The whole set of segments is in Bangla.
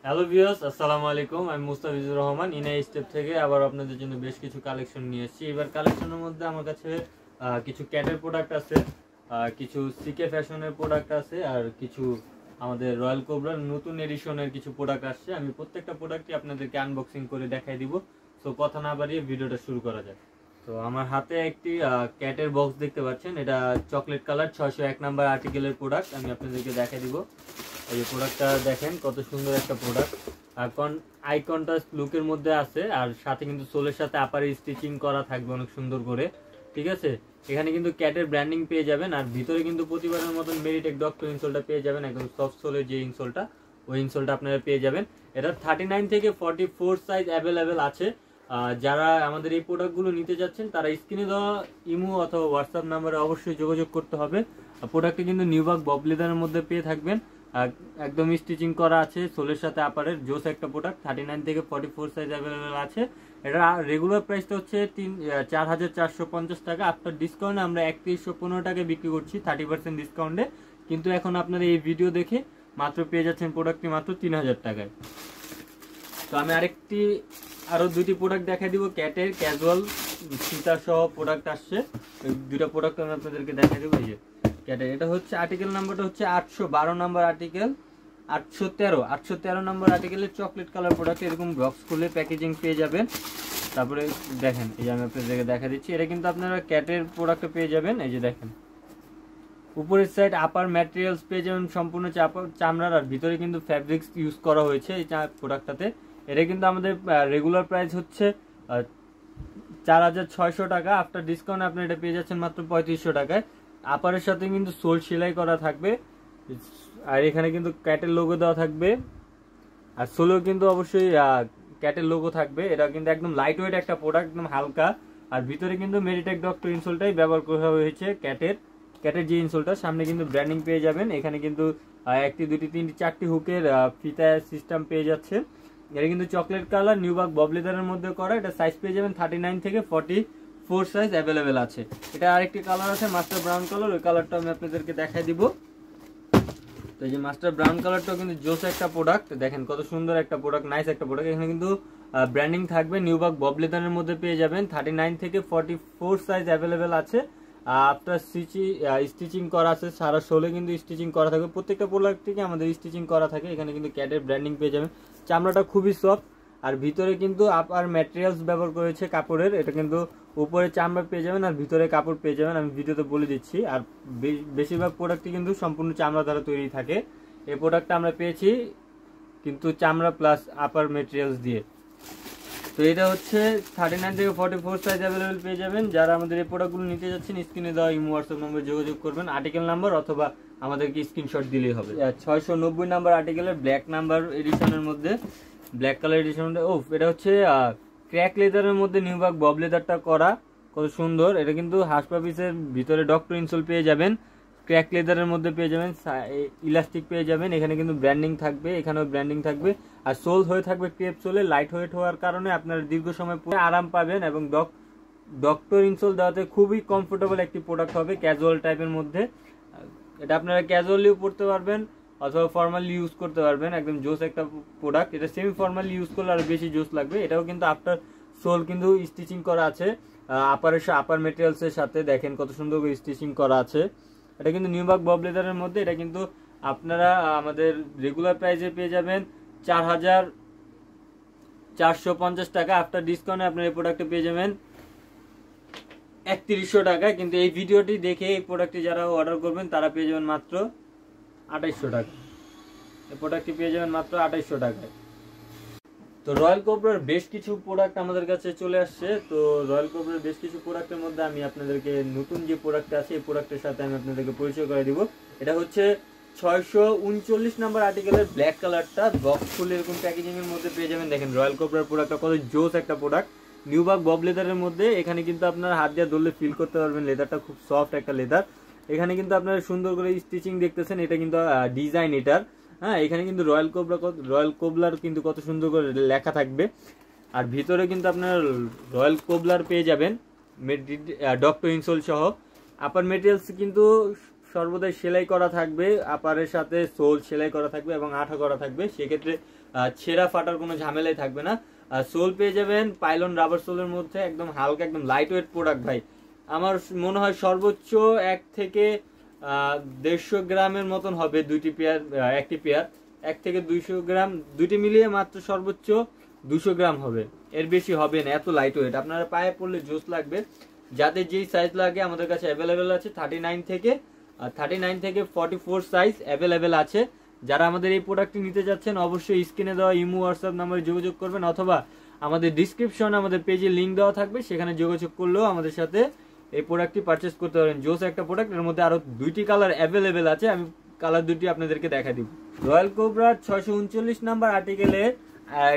হ্যালো ভিউয়ার্স, আসসালামু আলাইকুম। আমি মুস্তাফিজুর রহমান ইনাই স্টেপ থেকে আবার আপনাদের জন্য বেশ কিছু কালেকশন নিয়ে এসেছি। এবার কালেকশনের মধ্যে আমার কাছে কিছু ক্যাটের প্রোডাক্ট আছে, কিছু সিকে ফ্যাশনের প্রোডাক্ট আছে, আর কিছু আমাদের রয়্যাল কোবরার নতুন এডিশনের কিছু প্রোডাক্ট আসছে। আমি প্রত্যেকটা প্রোডাক্টই আপনাদেরকে আনবক্সিং করে দেখাই দিব। সো কথা না বাড়িয়ে ভিডিওটা শুরু করা যাক। তো আমার হাতে একটি ক্যাটের বক্স দেখতে পাচ্ছেন, এটা চকলেট কালার 601 নাম্বার আর্টিকেলের প্রোডাক্ট। আমি আপনাদেরকে দেখাই দিব। এই প্রোডাক্টটা দেখেন কত সুন্দর একটা প্রোডাক্ট, আই কন্ট্রাস্ট লুকের মধ্যে আছে, আর সাথে কিন্তু সোলের সাথে আপারে স্টিচিং করা থাকবে অনেক সুন্দর করে। ঠিক আছে, এখানে কিন্তু ক্যাটের ব্র্যান্ডিং পেয়ে যাবেন, আর ভিতরে কিন্তু প্রতিবারের মতন মেরিটেক ডক্টর ইনসোলটা পেয়ে যাবেন, একদম সফট সোলের যে ইনসোলটা, ওই ইনসোলটা আপনারা পেয়ে যাবেন। এটা 39 থেকে 44 সাইজ অ্যাভেলেবেল আছে। যারা আমাদের এই প্রোডাক্টগুলো নিতে যাচ্ছেন তারা স্ক্রিনে দেওয়া ইমো অথবা হোয়াটসঅ্যাপ নাম্বারে অবশ্যই যোগাযোগ করতে হবে। প্রোডাক্টটি কিন্তু নিউবার্ক বব লেদারের মধ্যে পেয়ে থাকবেন, একদম স্টিচিং করা আছে সোলের সাথে আপারের জোস একটা প্রোডাক্ট। 39 থেকে 44 সাইজ অ্যাভেলেবেল আছে। এটা রেগুলার প্রাইসটা হচ্ছে 4,450 টাকা। আফটার ডিসকাউন্টে আমরা 3115 টাকায় বিক্রি করছি 30% ডিসকাউন্টে, কিন্তু এখন আপনারা এই ভিডিও দেখে মাত্র পেয়ে যাচ্ছেন প্রোডাক্টটি মাত্র 3000 টাকায়। তো আমি আরো দুটি প্রোডাক্ট দেখাই দিব। ক্যাটের ক্যাজুয়াল সীতা সহ প্রোডাক্ট আসছে, দুইটা প্রোডাক্ট আমি আপনাদেরকে দেখাই দেবো। এই যে ক্যাটের, এটা হচ্ছে আর্টিকেল নাম্বারটা হচ্ছে 812 নাম্বার আর্টিকেল, 813 নাম্বার আর্টিকেলের চকলেট কালার প্রোডাক্ট। এরকম বক্স খুলে প্যাকেজিং পেয়ে যাবেন। তারপরে দেখেন, এই যে আমি আপনাদেরকে দেখা দিচ্ছি, এটা কিন্তু আপনারা ক্যাটের প্রোডাক্ট পেয়ে যাবেন। এই যে দেখেন, উপরের সাইড আপার ম্যাটেরিয়ালস পেয়ে যাবেন সম্পূর্ণ চামড়ার, আর ভিতরে কিন্তু ফ্যাব্রিক্স ইউজ করা হয়েছে এই প্রোডাক্টটাতে। এটা কিন্তু আমাদের রেগুলার প্রাইস হচ্ছে 4,600 টাকা। আফটার ডিসকাউন্ট আপনি এটা পেয়ে যাচ্ছেন মাত্র 3500 টাকায়। আপারের সাথে কিন্তু সোল সেলাই করা থাকবে, আর এখানে কিন্তু ক্যাটের লোগো দেওয়া থাকবে, আর সোলেও কিন্তু অবশ্যই ক্যাটের লোগো থাকবে। এটা কিন্তু একদম লাইট ওয়েট একটা প্রোডাক্ট, একদম হালকা। আর ভিতরে কিন্তু মেরিটেক ডক্টর ইনসোলটাই ব্যবহার করা হয়েছে ক্যাটের যে ইনসোলটা, সামনে কিন্তু ব্র্যান্ডিং পেয়ে যাবেন। এখানে কিন্তু একটি, দুটি, তিনটি, চারটি হুকের ফিতা সিস্টেম পেয়ে যাচ্ছে। এটা কিন্তু চকলেট কালার নিউবার্ক বব লেদারের মধ্যে করা। এটা সাইজ পেয়ে যাবেন 39 থেকে 44 সাইজ অ্যাভেলেবেল আছে। এটা আরেকটি কালার আছে মাস্টার ব্রাউন কালার, ওই কালারটা আমি আপনাদেরকে দেখাই দিব। তো এই যে মাস্টার ব্রাউন কালারটাও কিন্তু জোস একটা প্রোডাক্ট, দেখেন কত সুন্দর একটা প্রোডাক্ট, নাইস একটা প্রোডাক্ট। এখানে কিন্তু ব্র্যান্ডিং থাকবে, নিউবার্ক বব লেদারের মধ্যে পেয়ে যাবেন। 39 থেকে 44 সাইজ অ্যাভেলেবেল আছে। আফটার স্টিচিং করা আছে, সারা শোলে কিন্তু স্টিচিং করা থাকবে। প্রত্যেকটা প্রোডাক্ট থেকে আমাদের স্টিচিং করা থাকে। এখানে কিন্তু ক্যাটের ব্র্যান্ডিং পেয়ে যাবেন। চামড়াটা খুবই সফট, আর ভিতরে কিন্তু আপার ম্যাটেরিয়ালস ব্যবহার করেছে কাপড়ের। এটা কিন্তু উপরে চামড়া পেয়ে যাবেন আর ভিতরে কাপড় পেয়ে যাবেন, আমি ভিডিওতে বলে দিচ্ছি। আর বেশিরভাগ প্রোডাক্টই কিন্তু সম্পূর্ণ চামড়া দ্বারা তৈরি থাকে। এই প্রোডাক্টটা আমরা পেয়েছি কিন্তু চামড়া প্লাস আপার ম্যাটেরিয়ালস দিয়ে। তো এটা হচ্ছে 39 থেকে 44 সাইজ অ্যাভেলেবেল পেয়ে যাবেন। যারা আমাদের এই প্রোডাক্টগুলো নিতে যাচ্ছেন স্ক্রিনে দেওয়া ইমো হোয়াটসঅ্যাপ নম্বরে যোগাযোগ করবেন, আর্টিকেল নাম্বার অথবা আমাদেরকে স্ক্রিনশট দিলেই হবে। 690 নাম্বার আর্টিকেলের ব্ল্যাক নাম্বার এডিশনের মধ্যে, ব্ল্যাক কালার এডিশন। এটা হচ্ছে ক্র্যাক লেদারের মধ্যে নিউবার্ক বব লেদারটা করা, কত সুন্দর। এটা কিন্তু হাসপা পিসের ভিতরে ডক্টর ইনসোল পেয়ে যাবেন, ক্র্যাক লেদারের মধ্যে পেয়ে যাবেন, ইলাস্টিক পেয়ে যাবেন। এখানে কিন্তু ব্র্যান্ডিং থাকবে, এখানেও ব্র্যান্ডিং থাকবে, আর সোল হয়ে থাকবে ক্রেপ সোলে। লাইট ওয়েট হওয়ার কারণে আপনার দীর্ঘ সময় পরে আরাম পাবেন, এবং ডক্টর ইনসোল দেওয়াতে খুবই কমফোর্টেবল একটি প্রোডাক্ট হবে ক্যাজুয়াল টাইপের মধ্যে। এটা আপনারা ক্যাজুয়ালিও পড়তে পারবেন অথবা ফর্মালি ইউজ করতে পারবেন, একদম জোস একটা প্রোডাক্ট। এটা সেমি ফর্মালি ইউজ করলে আরো বেশি জোস লাগবে। এটাও কিন্তু আফটার সোল কিন্তু স্টিচিং করা আছে আপার মেটেরিয়ালসের সাথে, দেখেন কত সুন্দর করে স্টিচিং করা আছে। এটা কিন্তু নিউবার্ক বব লেদারের মধ্যে। এটা কিন্তু আপনারা আমাদের রেগুলার প্রাইসে পেয়ে যাবেন 4,450 টাকা। আফটার ডিসকাউন্টে আপনার এই প্রোডাক্টে পেয়ে যাবেন 3100 টাকা। কিন্তু এই ভিডিওটি দেখে এই প্রোডাক্টটি যারা অর্ডার করবেন তারা পেয়ে যাবেন মাত্র 2800 টাকা। এই প্রোডাক্টটি পেয়ে যাবেন মাত্র 2800 টাকায়। তো রয়্যাল কোবরার বেশ কিছু প্রোডাক্ট আমাদের কাছে চলে আসছে। তো রয়্যাল কোবরার বেশ কিছু প্রোডাক্টের মধ্যে আমি আপনাদেরকে নতুন যে প্রোডাক্ট আছে এই প্রোডাক্টের সাথে আমি আপনাদেরকে পরিচয় করে দিব। এটা হচ্ছে 639 নাম্বার আর্টিকেলের ব্ল্যাক কালারটা, বক্স ফুল এরকম প্যাকেজিং এর মধ্যে পেয়ে যাবেন। দেখেন রয়্যাল কোবরার প্রোডাক্টটা কত জোস একটা প্রোডাক্ট, নিউবার্ক বব লেদারের মধ্যে। এখানে কিন্তু আপনার হাত দিয়ে ধরলে ফিল করতে পারবেন লেদারটা খুব সফট একটা লেদার। এখানে কিন্তু আপনারা সুন্দর করে স্টিচিং দেখতেছেন, এটা কিন্তু ডিজাইন এটার। হ্যাঁ, এখানে কিন্তু রয়্যাল কোবলার কিন্তু কত সুন্দর করে লেখা থাকবে, আর ভিতরে কিন্তু আপনার রয়্যাল কোবলার পেয়ে যাবেন ডক্টর ইনসোল সহ। আপার মেটেরিয়ালস কিন্তু সর্বদাই সেলাই করা থাকবে, আপারের সাথে সোল সেলাই করা থাকবে এবং আঠা করা থাকবে। সেক্ষেত্রে ছেঁড়া ফাটার কোনো ঝামেলাই থাকবে না। সোল পেয়ে যাবেন পাইলন রাবার সোলের মধ্যে, একদম হালকা একদম লাইট ওয়েট প্রোডাক্ট ভাই। আমার মনে হয় সর্বোচ্চ 1 থেকে 150 গ্রামের মতন হবে দুইটি পেয়ার, একটি পেয়ার 1 থেকে 200 গ্রাম, দুইটি মিলিয়ে মাত্র সর্বোচ্চ 200 গ্রাম হবে, এর বেশি হবে না, এত লাইট ওয়েট। আপনারা পায়ে পড়লে জোস লাগবে। যাদের যেই সাইজ লাগে আমাদের কাছে অ্যাভেলেবেল আছে 39 থেকে 44 সাইজ অ্যাভেলেবেল আছে। যারা আমাদের এই প্রোডাক্টটি নিতে যাচ্ছেন অবশ্যই স্ক্রিনে দেওয়া ইমো হোয়াটসঅ্যাপ নাম্বারে যোগাযোগ করবেন, অথবা আমাদের ডিসক্রিপশনে আমাদের পেজে লিঙ্ক দেওয়া থাকবে, সেখানে যোগাযোগ করলেও আমাদের সাথে এই প্রোডাক্টটি পারচেস করতে পারেন। জোস একটা প্রোডাক্ট, এর মধ্যে আরো 2টি কালার অ্যাভেলেবেল আছে, আমি কালার 2টি আপনাদেরকে দেখা দিব। রয়্যাল কোবরা 639 নাম্বার আর্টিকেলের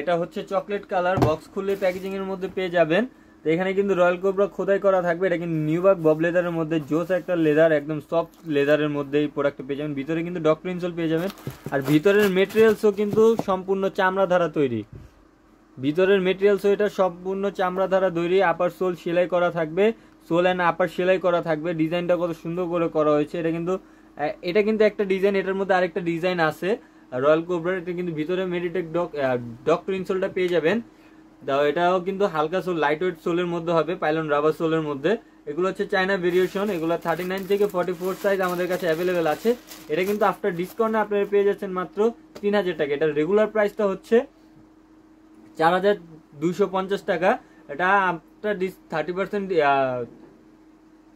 এটা হচ্ছে চকলেট কালার, বক্স খুলে প্যাকেজিং এর মধ্যে পেয়ে যাবেন। তো এখানে কিন্তু রয়্যাল কোবরা খোদাই করা থাকবে, এটা কিন্তু নিউবার্ক বব লেদারের মধ্যে, জোস একটা লেদার, একদম সফট লেদারের মধ্যে এই প্রোডাক্টটা পেয়ে যাবেন। ভিতরে কিন্তু ডক্টর ইনসোল পেয়ে যাবেন, আর ভিতরের মেটেরিয়ালসও কিন্তু সম্পূর্ণ চামড়া দ্বারা তৈরি। ভিতরের মেটেরিয়ালসও এটা সম্পূর্ণ চামড়া দ্বারা তৈরি। আপার সোল সেলাই করা থাকবে, সোল অ্যান্ড আপার সেলাই করা থাকবে। ডিজাইনটা কত সুন্দর করে করা হয়েছে, এটা কিন্তু একটা ডিজাইন, এটার মধ্যে আরেকটা ডিজাইন আছে রয়্যাল কোবরার। এটা কিন্তু ভিতরে মেডিটেক ডক্টর ইনসোলটা পেয়ে যাবেন। এটাও কিন্তু হালকা সোল, লাইট ওয়েট সোলের মধ্যে হবে, পাইলন রাবার সোলের মধ্যে। এগুলো হচ্ছে চায়না ভেরিয়েশন, এগুলো 39 থেকে 44 সাইজ আমাদের কাছে অ্যাভেলেবেল আছে। এটা কিন্তু আফটার ডিসকাউন্টে আপনারা পেয়ে যাচ্ছেন মাত্র 3000 টাকা। এটার রেগুলার প্রাইসটা হচ্ছে 4250 টাকা। এটা আফটার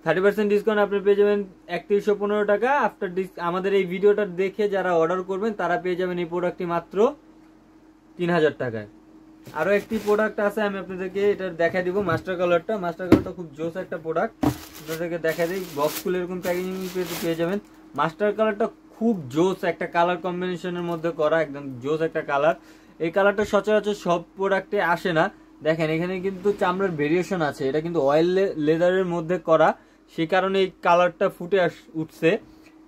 30% ডিসকাউন্ট আপনি পেয়ে যাবেন 3115 টাকা। আফটার আমাদের এই ভিডিওটা দেখে যারা অর্ডার করবেন তারা পেয়ে যাবেন এই প্রোডাক্টটি মাত্র 3000 টাকায়। আরো একটি প্রোডাক্ট আছে, আমি আপনাদেরকে এটা দেখা দিব, মাস্টার কালারটা। মাস্টার কালারটা খুব জোস একটা প্রোডাক্ট, আপনাদেরকে দেখা দিই। বক্স খুলে এরকম প্যাকেজিং পেয়ে যাবেন। মাস্টার কালারটা খুব জোস একটা কালার কম্বিনেশনের মধ্যে করা, একদম জোস একটা কালার। এই কালারটা সচরাচর সব প্রোডাক্টে আসে না। দেখেন এখানে কিন্তু চামড়ার ভেরিয়েশন আছে, এটা কিন্তু অয়েল লেদারের মধ্যে করা, সেই কারণে এই কালারটা ফুটে উঠছে।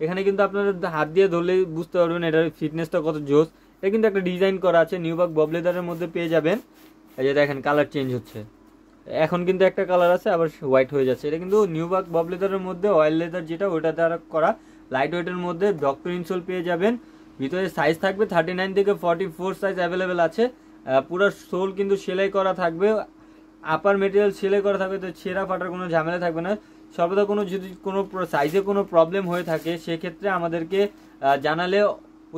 এখানে কিন্তু আপনারা হাত দিয়ে ধরলে বুঝতে পারবেন এটার ফিটনেসটা কত জোস। এটা কিন্তু একটা ডিজাইন করা আছে, নিউবার্ক বব লেদারের মধ্যে পেয়ে যাবেন। এই যে দেখেন কালার চেঞ্জ হচ্ছে, এখন কিন্তু একটা কালার আছে আবার হোয়াইট হয়ে যাচ্ছে। এটা কিন্তু নিউবার্ক বব লেদারের মধ্যে অয়েল লেদার যেটা ওটা দ্বারা করা, লাইট ওয়েটের মধ্যে ডক্টর ইনসোল পেয়ে যাবেন। ভিতরে সাইজ থাকবে 39 থেকে 44 সাইজ অ্যাভেলেবেল আছে। পুরো সোল কিন্তু সেলাই করা থাকবে, আপার মেটেরিয়াল সেলাই করা থাকবে, তো ছেঁড়া ফাটার কোনো ঝামেলা থাকবে না। সর্বদা যদি কোনো সাইজে কোনো প্রবলেম হয়ে থাকে সেক্ষেত্রে আমাদেরকে জানালে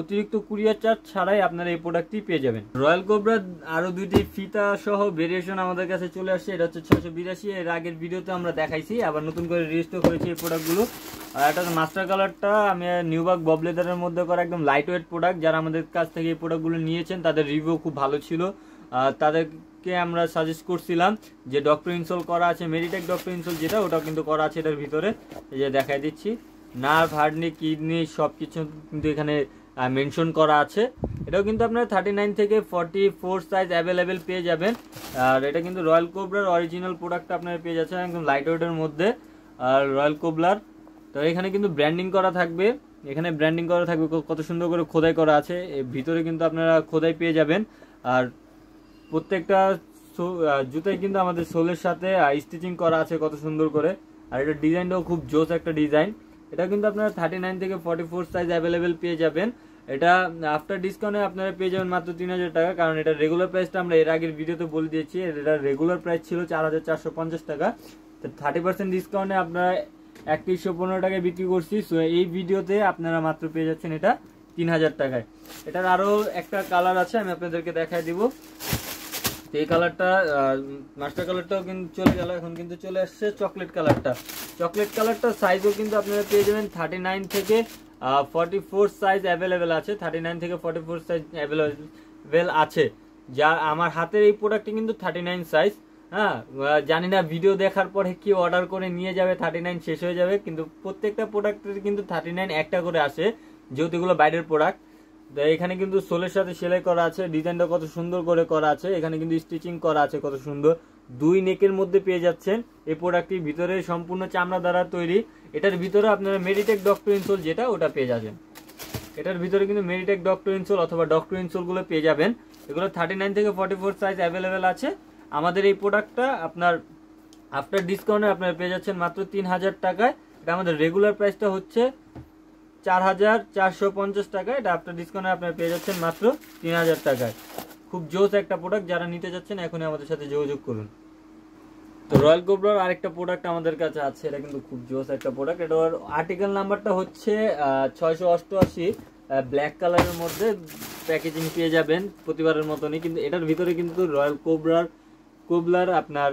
অতিরিক্ত কুরিয়ার চার্জ ছাড়াই আপনারা এই প্রোডাক্টটি পেয়ে যাবেন। রয়্যাল কোবরা আরো 2টি ফিতা সহ ভেরিয়েশন আমাদের কাছে চলে আসছে। এটা হচ্ছে 682, এর আগের ভিডিওতে আমরা দেখাইছি, আবার নতুন করে রিস্টক হয়েছে এই প্রোডাক্টগুলো। আর এটা মাস্টার কালারটা আমি নিউবার্ক বব লেদারের মধ্যে করা, একদম লাইট ওয়েট প্রোডাক্ট। যারা আমাদের কাছ থেকে এই প্রোডাক্টগুলো নিয়েছেন তাদের রিভিউ খুব ভালো ছিল, তাদেরকে আমরা সাজেস্ট করছিলাম যে ডক্টর ইনসোল করা আছে, মেডিটেক ডক্টর ইনসোল যেটা, ওটাও কিন্তু করা আছে এটার ভিতরে। এই যে দেখাই দিচ্ছি, নার্ভ, হার্টনি, কিডনি সব কিছু কিন্তু এখানে মেনশন করা আছে। এটাও কিন্তু আপনারা 39 থেকে 44 সাইজ অ্যাভেলেবেল পেয়ে যাবেন। আর এটা কিন্তু রয়্যাল কোবরার অরিজিনাল প্রোডাক্ট আপনারা পেয়ে যাচ্ছেন একদম লাইট ওয়েটের মধ্যে। আর রয়্যাল কোবরার তো এখানে কিন্তু ব্র্যান্ডিং করা থাকবে, এখানে ব্র্যান্ডিং করা থাকবে, কত সুন্দর করে খোদাই করা আছে। ভিতরে কিন্তু আপনারা খোদাই পেয়ে যাবেন। আর প্রত্যেকটা জুতাই কিন্তু আমাদের সোলের সাথে স্টিচিং করা আছে কত সুন্দর করে। আর এটা ডিজাইনটাও খুব জোস একটা ডিজাইন। এটা কিন্তু আপনারা 39 থেকে 44 সাইজ অ্যাভেলেবেল পেয়ে যাবেন। এটা আফটার ডিসকাউন্টে আপনারা পেয়ে যাবেন মাত্র 3000 টাকা, কারণ এটা রেগুলার প্রাইসটা আমরা এর আগের ভিডিওতে বলে দিয়েছি। এটা রেগুলার প্রাইস ছিল 4450 টাকা, তো 30% ডিসকাউন্টে আপনারা 3115 টাকায় বিক্রি করছি। সো এই ভিডিওতে আপনারা মাত্র পেয়ে যাচ্ছেন এটা 3000 টাকায়। এটার আরো একটা কালার আছে, আমি আপনাদেরকে দেখাই দিব। এই কালারটা মাস্টার কালারটাও কিন্তু চলে গেল, এখন কিন্তু চলে আসছে চকলেট কালারটা। চকলেট কালারটা সাইজও কিন্তু আপনারা পেয়ে যাবেন 39 থেকে 44 সাইজ অ্যাভেলেবেল আছে। 39 থেকে 44 সাইজ অ্যাভেলেবেল আছে। যা আমার হাতের এই প্রোডাক্টটি কিন্তু 39 সাইজ। হ্যাঁ, জানি না ভিডিও দেখার পরে কি অর্ডার করে নিয়ে যাবে 39 শেষ হয়ে যাবে, কিন্তু প্রত্যেকটা প্রোডাক্টের কিন্তু 39 একটা করে আসে, যেহেতু এগুলো বাইরের প্রোডাক্ট। এখানে কিন্তু সোলের সাথে সেলাই করা আছে, ডিজাইনটা কত সুন্দর করে করা আছে। এখানে কিন্তু স্টিচিং করা আছে কত সুন্দর, 2 নেকের মধ্যে পেয়ে যাচ্ছেন। এই প্রোডাক্টটি ভিতরে সম্পূর্ণ চামড়া দ্বারা তৈরি। এটার ভিতরে আপনারা মেডিটেক ডক্টর ইনসোল যেটা ওটা পেয়ে যাবেন। এটার ভিতরে কিন্তু মেডিটেক ডক্টর ইনসোল অথবা ডক্টর ইনসোল গুলো পেয়ে যাবেন। এগুলো 39 থেকে 44 সাইজ অ্যাভেলেবেল আছে। আমাদের এই প্রোডাক্টটা আপনার আফটার ডিসকাউন্টে আপনারা পেয়ে যাচ্ছেন মাত্র 3000 টাকায়। এটা আমাদের রেগুলার প্রাইসটা হচ্ছে 4450 টাকা, এটা আফটার ডিসকাউন্টে আপনারা পেয়ে যাচ্ছেন মাত্র 3000 টাকায়। খুব জোস একটা প্রোডাক্ট, যারা নিতে যাচ্ছেন এখনই আমাদের সাথে যোগাযোগ করুন। তো রয়্যাল কোবরার আরেকটা প্রোডাক্ট আমাদের কাছে আছে, এটা কিন্তু খুব জোস একটা প্রোডাক্ট। এটার আর্টিকেল নাম্বারটা হচ্ছে 688, ব্ল্যাক কালারের মধ্যে প্যাকেজিং পেয়ে যাবেন প্রতিবারের মতনই, কিন্তু এটার ভিতরে কিন্তু রয়্যাল কোবরার আপনার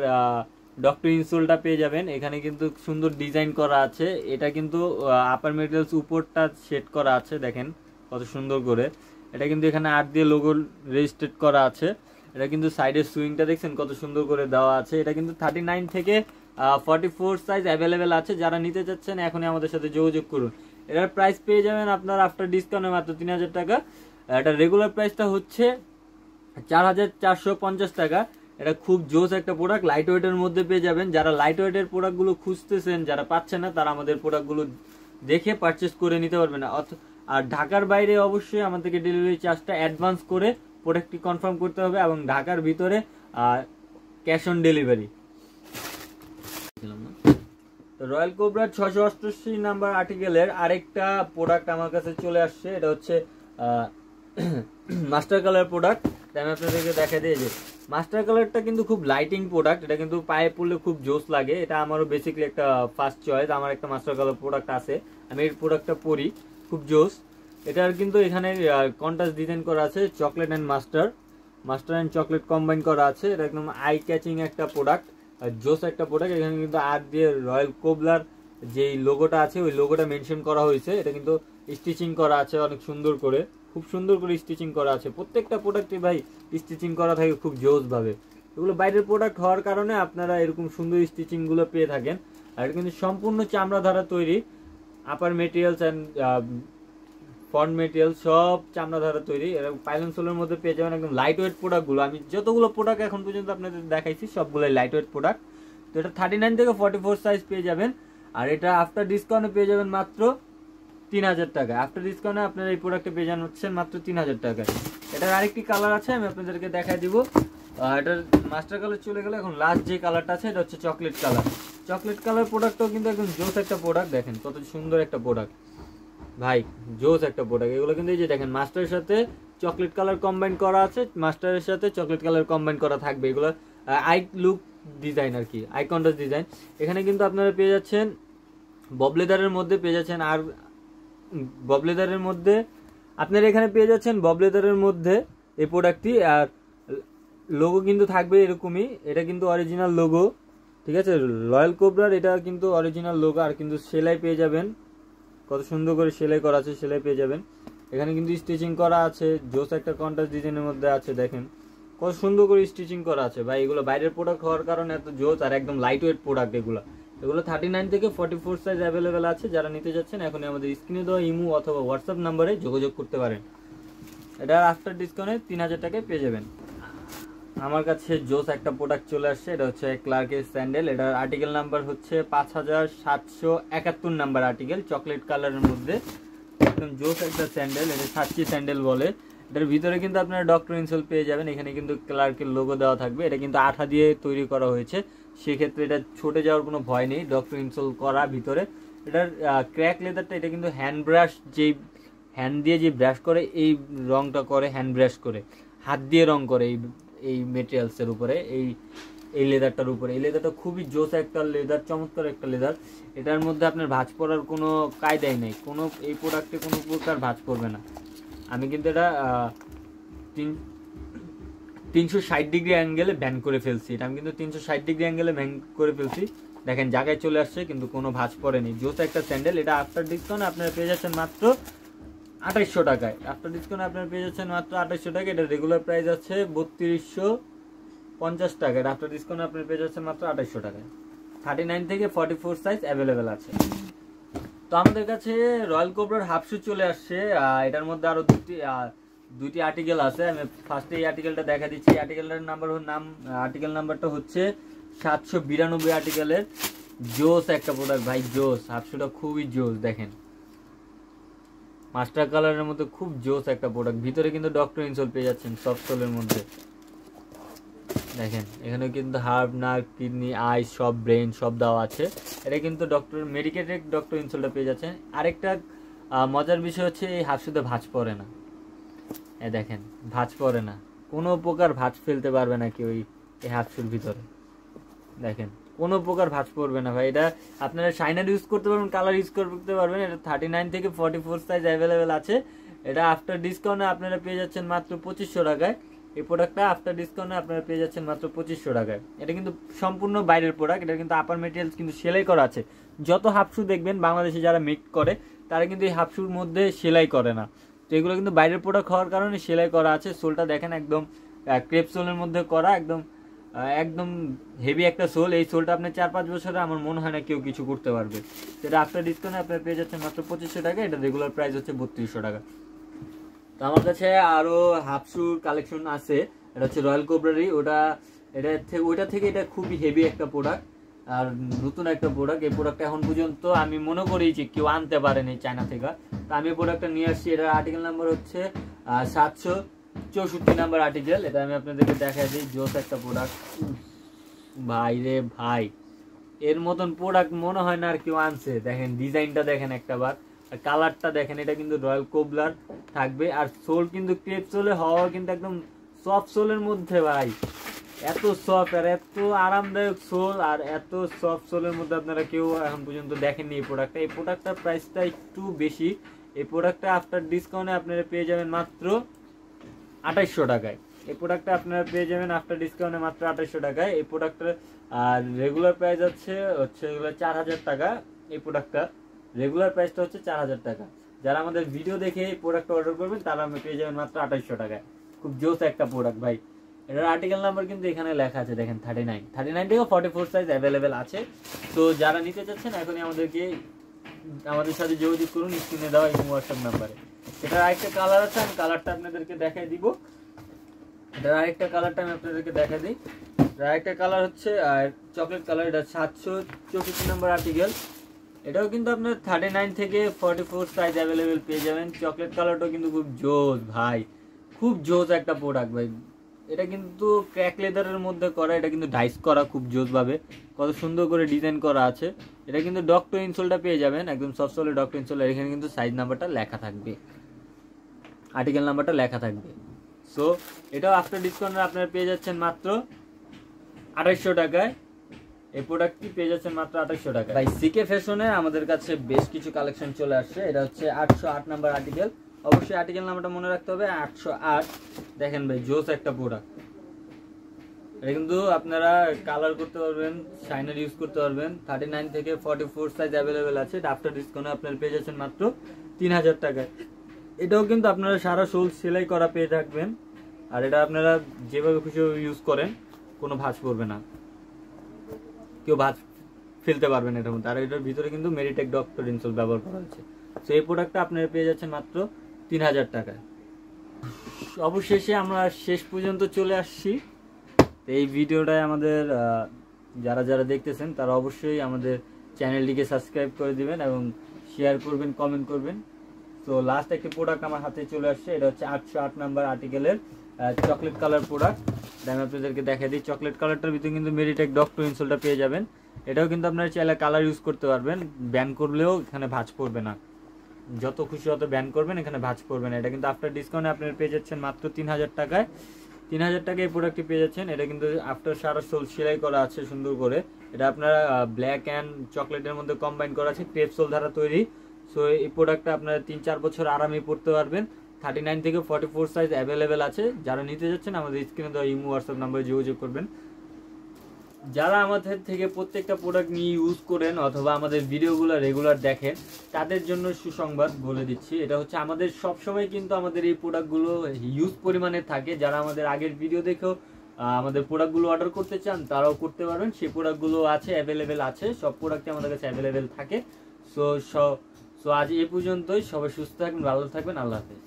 ডক্টর ইনসোলটা পেয়ে যাবেন। এখানে কিন্তু সুন্দর ডিজাইন করা আছে, এটা কিন্তু আপার মেটেরিয়ালস উপরটা সেট করা আছে, দেখেন কত সুন্দর করে। এটা কিন্তু এখানে 8 দিয়ে লোগো রেজিস্ট্রেট করা আছে। এটা কিন্তু সাইডের সুইংটা দেখছেন কত সুন্দর করে দেওয়া আছে। এটা কিন্তু 39 থেকে 44 সাইজ অ্যাভেলেবেল আছে, যারা নিতে চাচ্ছেন এখনই আমাদের সাথে যোগাযোগ করুন। এটার প্রাইস পেয়ে যাবেন আপনার আফটার ডিসকাউন্টে মাত্র 3000 টাকা। এটার রেগুলার প্রাইসটা হচ্ছে 4450 টাকা। এটা খুব জোস একটা প্রোডাক্ট, লাইট ওয়েটের মধ্যে পেয়ে যাবেন। যারা লাইট ওয়েটের প্রোডাক্টগুলো খুঁজতেছেন, যারা পাচ্ছেন না, তারা আমাদের প্রোডাক্টগুলো দেখে পারচেস করে নিতে পারবেন। আর ঢাকার বাইরে অবশ্যই আমাদেরকে ডেলিভারি চার্জটা অ্যাডভান্স করে প্রোডাক্টটি কনফার্ম করতে হবে, এবং ঢাকার ভিতরে ক্যাশ অন ডেলিভারি। তো রয়্যাল কোবরার 688 নাম্বার আর্টিকেলের আরেকটা প্রোডাক্ট আমার কাছে চলে আসছে, এটা হচ্ছে মাস্টার কালার প্রোডাক্ট। আমি আপনাদেরকে দেখা দিয়ে যে মাস্টার কালারটা কিন্তু খুব লাইটিং প্রোডাক্ট, এটা কিন্তু পায়ে পড়লে খুব জোস লাগে। এটা আমারও বেসিক্যালি একটা ফার্স্ট চয়েস, আমার একটা মাস্টার কালার প্রোডাক্ট আছে, আমি এই প্রোডাক্টটা পরি, খুব জোস। এটার কিন্তু এখানে কন্ট্রাস্ট ডিজাইন করা আছে, chocolate and master and chocolate combine করা আছে। এটা একদম আই ক্যাচিং একটা প্রোডাক্ট, জোস একটা প্রোডাক্ট। এখানে কিন্তু আর দিয়ে রয়্যাল কোবলার যে লোগোটা আছে ওই লোগোটা মেনশন করা হয়েছে। এটা কিন্তু স্টিচিং করা আছে অনেক সুন্দর করে, খুব সুন্দর করে স্টিচিং করা আছে। প্রত্যেকটা প্রোডাক্টে ভাই স্টিচিং করা থাকে খুব জোস ভাবে। এগুলো বাইরের প্রোডাক্ট হওয়ার কারণে আপনারা এরকম সুন্দর স্টিচিং গুলো পেয়ে থাকেন। আর এটা কিন্তু সম্পূর্ণ চামড়া দ্বারা তৈরি, আপার মেটেরিয়ালস অ্যান্ড ফ্রন্ট মেটেরিয়াল সব চামড়া দ্বারা তৈরি। এর পাইলন সোলের মধ্যে পেয়ে যাবেন একদম লাইট ওয়েট প্রোডাক্টগুলো। আমি যতগুলো প্রোডাক্ট এখন পর্যন্ত আপনাদের দেখাইছি সবগুলোই লাইট ওয়েট প্রোডাক্ট। তো এটা 39 থেকে 44 সাইজ পেয়ে যাবেন। আর এটা আফটার ডিসকাউন্টে পেয়ে যাবেন মাত্র 3000 টাকা। আফটার ডিসকাউন্টে আপনারা এই প্রোডাক্টে পেয়ে যাচ্ছেন মাত্র 3000 টাকায়। এটার আরেকটি কালার আছে, আমি আপনাদেরকে দেখাই দিব। এটার মাস্টার কালার চলে গেলে এখন লাস্ট যে কালারটা আছে এটা হচ্ছে চকলেট কালার। চকলেট কালার প্রোডাক্টটাও কিন্তু একদম জোস একটা প্রোডাক্ট, দেখেন কত সুন্দর একটা প্রোডাক্ট ভাই, জোস একটা প্রোডাক্ট। এগুলো কিন্তু এই যে দেখেন মাস্টারের সাথে চকলেট কালার কম্বাইন করা আছে, মাস্টারের সাথে চকলেট কালার কম্বাইন করা থাকবে। এগুলো আই লুক ডিজাইন আর কি, আই কন্ট্রাস্ট ডিজাইন। এখানে কিন্তু আপনারা পেয়ে যাচ্ছেন ববলেদারের মধ্যে পেয়ে যাচ্ছেন, আর ববলেদারের মধ্যে আপনারা এখানে পেয়ে যাচ্ছেন ববলেদারের মধ্যে এই প্রোডাক্টটি। আর লোগো কিন্তু থাকবে এরকমই, এটা কিন্তু অরিজিনাল লোগো, ঠিক আছে, রয়্যাল কোবরার এটা কিন্তু অরিজিনাল লোগো। আর কিন্তু সেলাই পেয়ে যাবেন, কত সুন্দর করে সেলাই করা আছে, সেলাই পেয়ে যাবেন। এখানে কিন্তু স্টিচিং করা আছে, জোস একটা কন্ট্রাস্ট ডিজাইনের মধ্যে আছে, দেখেন কত সুন্দর করে স্টিচিং করা আছে ভাই। এগুলো বাইরের প্রোডাক্ট হওয়ার কারণে এত জোস, আর একদম লাইট ওয়েট প্রোডাক্ট এগুলো। 39 থেকে 44 সাইজ অ্যাভেলেবেল আছে, যারা নিতে যাচ্ছেন এখনই আমাদের স্ক্রিনে দেওয়া ইমো অথবা হোয়াটসঅ্যাপ নাম্বারে যোগাযোগ করতে পারেন। এটা আফটার ডিসকাউন্টে 3000 টাকায় পেয়ে যাবেন। আমার কাছে জোস একটা প্রোডাক্ট চলে আসছে, এটা হচ্ছে ক্লার্কের স্যান্ডেল। এটার আর্টিকেল নাম্বার হচ্ছে 5771 নাম্বার আর্টিকেল, চকলেট কালারের মধ্যে একদম জোস একটা স্যান্ডেল। এটা সাচ্চি স্যান্ডেল বলে। এটার ভিতরে কিন্তু আপনারা ডক্টর ইনসোল পেয়ে যাবেন। এখানে কিন্তু ক্লার্কের লোগো দেওয়া থাকবে। এটা কিন্তু আঠা দিয়ে তৈরি করা হয়েছে, সেক্ষেত্রে এটা ছুটে যাওয়ার কোনো ভয় নেই। ডক্টর ইনসোল করা ভিতরে। এটার ক্র্যাক লেদারটা, এটা কিন্তু হ্যান্ড ব্রাশ, যেই হ্যান্ড দিয়ে যে ব্রাশ করে এই রংটা করে, হ্যান্ড ব্রাশ করে হাত দিয়ে রং করে এই মেটেরিয়ালসের উপরে, এই লেদারটার উপরে। এই লেদারটা খুবই জোস একটা লেদার, চমৎকার একটা লেদার। এটার মধ্যে আপনার ভাঁজ পড়ার কোনো কায়দাই নেই, কোনো এই প্রোডাক্টে কোনো প্রকার ভাঁজ পড়বে না। আমি কিন্তু এটা 360 ডিগ্রি অ্যাঙ্গেলে ব্যান করে ফেলছি। এটা আমি কিন্তু 360 ডিগ্রি অ্যাঙ্গেলে ব্যান করে ফেলছি, দেখেন জায়গায় চলে আসছে, কিন্তু কোনো ভাঁজ পড়েনি। জোস একটা স্যান্ডেল। এটা আফটার ডিসকাউন্ট আপনারা পেয়ে যাচ্ছেন মাত্র 2800 টাকায়। আফটার ডিসকাউন্ট আপনারা পেয়ে যাচ্ছেন মাত্র 2800 টাকা। এটা রেগুলার প্রাইস আছে 3250 টাকা। এটা আফটার ডিসকাউন্ট আপনারা পেয়ে যাচ্ছেন মাত্র 2800 টাকায়। 39 থেকে 44 সাইজ অ্যাভেলেবেল আছে। তো আমাদের কাছে রয়্যাল কোবরার হাফ শু চলে আসছে। এটার মধ্যে আরো দুইটি আর্টিকেল আছে। আমি ফার্স্টে এই আর্টিকেলটা দেখা দিচ্ছি। আর্টিকেলটার আর্টিকেল নাম্বারটা হচ্ছে 792 আর্টিকেলের। জোস একটা প্রোডাক্ট ভাই, জোস। হাফ শুটা খুবই জোস, দেখেন মাস্টার কালারের মধ্যে খুব জোস একটা প্রোডাক্ট। ভিতরে কিন্তু ডক্টর ইনসোল পেয়ে যাচ্ছেন সফট সোলের মধ্যে, দেখেন এখানে কিন্তু হার্ট, নার্ভ, কিডনি, আই সব, ব্রেন সব দেওয়া আছে। এটা কিন্তু মেডিকেটেড ডক্টর ইনসোলটা পেয়ে যাচ্ছেন। আরেকটা মজার বিষয় হচ্ছে এই হাফ শুতে ভাঁজ পড়ে না। দেখেন ভাঁজ পড়ে না, কোনো প্রকার ভাঁজ ফেলতে পারবে না কেউ এই হাফ শুর ভিতরে। দেখেন কোনো প্রকার ভাঁজ পড়বে না ভাই। এটা আপনারা শাইনার ইউজ করতে পারবেন, কালার ইউজ করতে পারবেন। এটা 39 থেকে 44 সাইজ অ্যাভেলেবেল আছে। এটা আফটার ডিসকাউন্টে আপনারা পেয়ে যাচ্ছেন মাত্র 2500 টাকায়। এই প্রোডাক্টটা আফটার ডিসকাউন্টে আপনারা পেয়ে যাচ্ছেন মাত্র 2500 টাকায়। এটা কিন্তু সম্পূর্ণ বাইরের প্রোডাক্ট, এটা কিন্তু আপার মেটেরিয়ালস কিন্তু সেলাই করা আছে। যত হাফ শু দেখবেন বাংলাদেশে যারা মেক করে তারা কিন্তু এই হাফ শুর মধ্যে সেলাই করে না। তো এগুলো কিন্তু বাইরের প্রোডাক্ট হওয়ার কারণে সেলাই করা আছে। সোলটা দেখেন একদম ক্রেপ সোলের মধ্যে করা, একদম একদম হেভি একটা সোল। এই সোলটা আপনি 4-5 বছরে আমার মনে হয় না কেউ কিছু করতে পারবে। এটা আফটার ডিসকাউন্টে আপনার পেয়ে যাচ্ছেন মাত্র 2500 টাকা। এটা রেগুলার প্রাইস হচ্ছে 3200 টাকা। তো আমার কাছে আরো হাফ শুর কালেকশন আছে। এটা হচ্ছে রয়্যাল কোবরারি, ওইটা থেকে এটা খুবই হেভি একটা প্রোডাক্ট আর নতুন একটা প্রোডাক্ট। এই প্রোডাক্টটা এখন পর্যন্ত আমি মনে করি যে কেউ আনতে পারেনি চায়না থেকে। তো আমি প্রোডাক্টটা নিয়ে আসছি। এটার আর্টিকেল নাম্বার হচ্ছে 764 নাম্বার আর্টিকেল। এটা আমি আপনাদেরকে দেখাই দিই। জোস একটা প্রোডাক্ট ভাই রে ভাই, এর মতন প্রোডাক্ট মনে হয় না আর কেউ আনছে। দেখেন ডিজাইনটা দেখেন একটা বার, আর কালারটা দেখেন। এটা কিন্তু রয়্যাল কোবলার থাকবে আর সোল কিন্তু ক্রেপ সোলে হওয়া, কিন্তু একদম সফট সোলের মধ্যে ভাই। এত সফট আর এত আরামদায়ক সোল আর এত সফট সোলের মধ্যে আপনারা কেউ এখন পর্যন্ত দেখেননি এই প্রোডাক্টটা। এই প্রোডাক্টটার প্রাইসটা একটু বেশি। এই প্রোডাক্টটা আফটার ডিসকাউন্টে আপনারা পেয়ে যাবেন মাত্র 2800 টাকায়। এই প্রোডাক্টটা আপনারা পেয়ে যাবেন আফটার ডিসকাউন্টে মাত্র 2800 টাকায়। এই প্রোডাক্টটার আর রেগুলার প্রাইস হচ্ছে 4000 টাকা। এই প্রোডাক্টটা রেগুলার প্রাইসটা হচ্ছে 4000 টাকা। যারা আমাদের ভিডিও দেখে এই প্রোডাক্টটা অর্ডার করবেন তারা আমি পেয়ে যাবেন মাত্র 2800 টাকায়। খুব জোস একটা প্রোডাক্ট ভাই। এটার আর্টিকেল নাম্বার কিন্তু এখানে লেখা আছে দেখেন 39 থেকে 44 সাইজ অ্যাভেলেবেল আছে। তো যারা নিতে চাচ্ছেন এখনই আমাদের সাথে যোগাযোগ করুন স্ক্রিনে দেওয়া এই হোয়াটসঅ্যাপ নাম্বারে। এটার আরেকটা কালার আছে, আমি কালারটা আপনাদেরকে দেখাই দিব। এটার আরেকটা কালারটা আমি আপনাদেরকে দেখাই দিই। আরেকটা কালার হচ্ছে চকলেট কালার। এটা 764 নাম্বার আর্টিকেল। এটাও কিন্তু আপনার 39 থেকে 44 সাইজ অ্যাভেলেবেল পেয়ে যাবেন। চকলেট কালারটাও কিন্তু খুব জোস ভাই, খুব জোস একটা প্রোডাক্ট ভাই। এটা কিন্তু ক্র্যাক লেদারের মধ্যে করা, এটা কিন্তু ডাইস করা খুব জোস ভাবে, কত সুন্দর করে ডিজাইন করা আছে। এটা কিন্তু ডক্টর ইনসোলটা পেয়ে যাবেন একদম সফট সোলের ডক্টর ইনসোল। এখানে কিন্তু সাইজ নাম্বারটা লেখা থাকবে, আর্টিকেল নাম্বারটা লেখা থাকবে। সো এটাও আফটার ডিসকাউন্টে আপনারা পেয়ে যাচ্ছেন মাত্র 2800 টাকায়। এই প্রোডাক্টটি পেয়ে যাচ্ছেন মাত্র 2800 টাকা। ভাই সিকে ফ্যাশনে আমাদের কাছে বেশ কিছু কালেকশন চলে আসছে। এটা হচ্ছে 808 নাম্বার আর্টিকেল। অবশ্যই আর্টিকেল নাম্বারটা মনে রাখতে হবে 808। দেখেন ভাই জোস একটা প্রোডাক্ট। এটা কিন্তু আপনারা কালার করতে পারবেন, শাইনার ইউজ করতে পারবেন। 39 থেকে 44 সাইজ অ্যাভেলেবেল আছে। এটা আফটার ডিসকাউন্টে আপনারা পেয়ে যাচ্ছেন মাত্র 3000 টাকায়। এটাও কিন্তু আপনারা সারা শোল সেলাই করা পেয়ে থাকবেন। আর এটা আপনারা যেভাবে খুশি ইউজ করেন কোনো ভাঁজ পড়বে না, কেউ ভাঁজ ফেলতে পারবেন এটার মধ্যে। আর এটার ভিতরে কিন্তু মেরিটেক ডক্টর ইনসোল ব্যবহার করা হয়েছে। তো এই প্রোডাক্টটা আপনারা পেয়ে যাচ্ছেন মাত্র 3000 টাকায়। অবশেষে আমরা শেষ পর্যন্ত চলে আসছি। এই ভিডিওটায় আমাদের যারা যারা দেখতেছেন তারা অবশ্যই আমাদের চ্যানেলটিকে সাবস্ক্রাইব করে দিবেন এবং শেয়ার করবেন, কমেন্ট করবেন। তো লাস্ট একটি প্রোডাক্ট আমার হাতে চলে আসছে। এটা হচ্ছে 808 নাম্বার আর্টিকেলের চকলেট কালার প্রোডাক্ট। আমি আপনাদেরকে দেখাই দিই। চকলেট কালারটার ভিতরে কিন্তু মেরিটেক ডক্টর ইনসোলটা পেয়ে যাবেন। এটাও কিন্তু আপনারা চাইলে কালার ইউজ করতে পারবেন, ব্যান করলেও এখানে ভাঁজ পড়বে না। যত খুশি অত ব্যান করবেন, এখানে ভাঁজ পড়বে না। এটা কিন্তু আফটার ডিসকাউন্টে আপনারা পেয়ে যাচ্ছেন মাত্র 3000 টাকায়। 3000 টাকায় এই প্রোডাক্টটি পেয়ে যাচ্ছেন। এটা কিন্তু আফটার সারা সোল সেলাই করা আছে সুন্দর করে। এটা আপনারা ব্ল্যাক অ্যান্ড চকলেটের মধ্যে কম্বাইন করা আছে, ক্রেপ সোল দ্বারা তৈরি। সো এই প্রোডাক্টটা আপনারা 3-4 বছর আরামে পড়তে পারবেন। 39 থেকে 44 সাইজ অ্যাভেলেবেল আছে। যারা নিতে যাচ্ছেন আমাদের স্ক্রিনে দেওয়া ইমো হোয়াটসঅ্যাপ নাম্বারে যোগাযোগ করবেন। যারা আমাদের থেকে প্রত্যেকটা প্রোডাক্ট নিয়ে ইউজ করেন অথবা আমাদের ভিডিওগুলো রেগুলার দেখেন তাদের জন্য সুসংবাদ বলে দিচ্ছি। এটা হচ্ছে আমাদের সবসময় কিন্তু আমাদের এই প্রোডাক্টগুলো ইউজ পরিমাণে থাকে। যারা আমাদের আগের ভিডিও দেখেও আমাদের প্রোডাক্টগুলো অর্ডার করতে চান তারাও করতে পারবেন। সেই প্রোডাক্টগুলো আছে, অ্যাভেলেবেল আছে, সব প্রোডাক্টই আমাদের কাছে অ্যাভেলেবেল থাকে। সো আজ এই পর্যন্তই। সবাই সুস্থ থাকবেন, ভালো থাকবেন। আল্লাহ হাফেজ।